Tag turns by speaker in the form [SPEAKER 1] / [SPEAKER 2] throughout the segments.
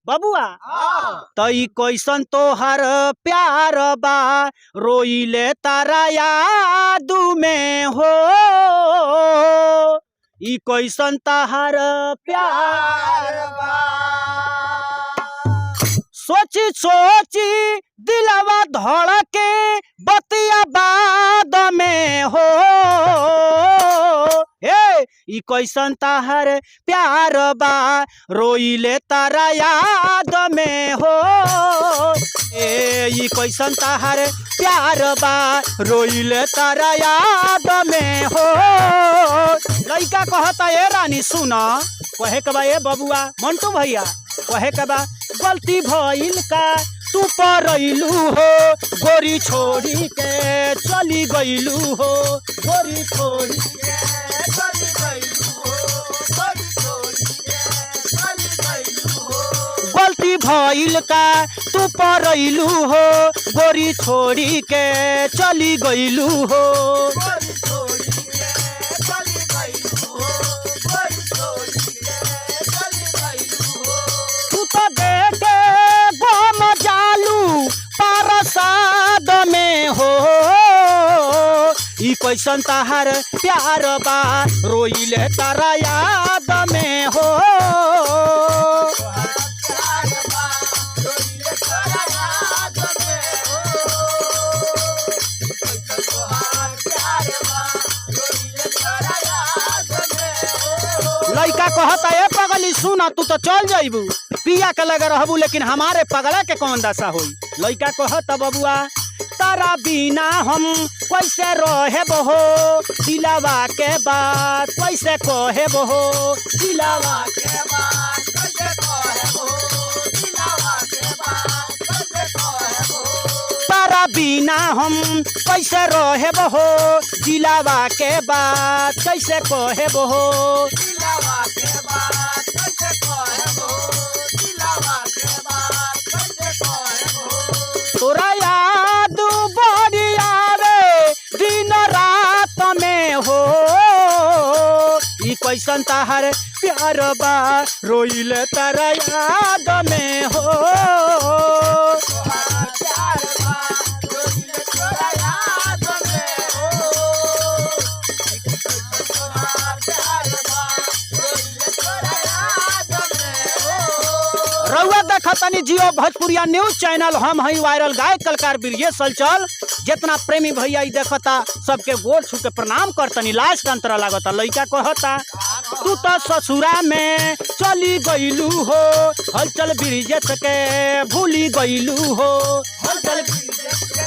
[SPEAKER 1] बबुआ तई कैसन तोहर प्यार बा रोइले तारा याद में हो ई कैसन तोहर प्यार बा सोची सोची दिलवा धड़के बतिया बाद में हो ई कैसन तोहर प्यार बा रोइले तारा याद में हो ई कैसन तोहर प्यार बा रोइले तारा याद में हो। लइका कहता ए रानी सुना कहे के बा ए बबुआ मंटू भैया कहे के बा गलती भइल का तू परैलू हो गोरी छोड़ी के चली गईलू हो गोरी छोड़ी के चली गईलू हो गोरी छोड़ी के चली गईलू हो गलती भइल का तू परैलू हो गोरी छोड़ी के चली गईलू हो गोरी छोड़ी के चली गईलू हो गोरी छोड़ी के चली गईलू हो तू तो देखे जालू पारसाद में हो ई कैसन तोहर प्यार बा रोइले तारा याद में हो लइका कहता ए पगली सुना तू तो चल जाइबू पिया के लगे रहबू लेकिन हमारे पगला के कौन दशा होई। लइका कहता बबुआ तारा बिना हम कैसे रहे हो दिलावा के बात कैसे कहे हो दिलावा के बात कैसे कहे हो दिलावा के बात कैसे कहे हो तारा बिना हम कैसे रहे हो दिलावा के बात कैसे कहे हो दिलावा के बात कैसे कहे हो दिलावा के बात कैसे कहे हो तोरा याद बड़ी आवे दिन रात में हो ई कैसन तोहर प्यार बा रोइले तारा याद में हो रउआ देखतानी जियो भोजपुरिया न्यूज चैनल हम हई वायरल गायक कलाकार ब्रिजेश हलचल जितना प्रेमी भैया देखता सबके गोड़ छू के प्रणाम करतनी लास्ट अंतरा लागता। लइका कहता तू तो ससुरा में चली गईलू हो हलचल ब्रिजेश के भूली गईलू हो हलचल ब्रिजेश के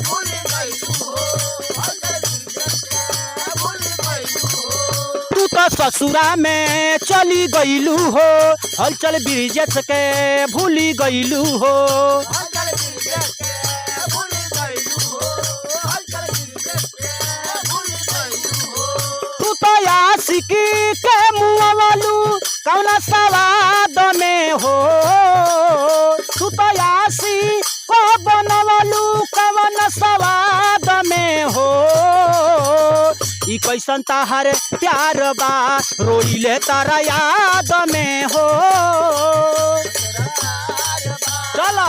[SPEAKER 1] भूली गईलू हो हलचल ब्रिजेश के भूली गईलू हो तू तो ससुरा में चली गईलू हो हलचल ब्रिजेश के भूली गईलू हो हलचल ब्रिजेश के भूली गईलू हो हलचल ब्रिजेश के भूली गईलू हो तू तो आशिकी के मुआवलू कौना सवाद में हो तू तो आशी को बनवलू कौन सवाद में हो ई कैसन तोहर प्यार बा रोइले तारा याद में हो चला।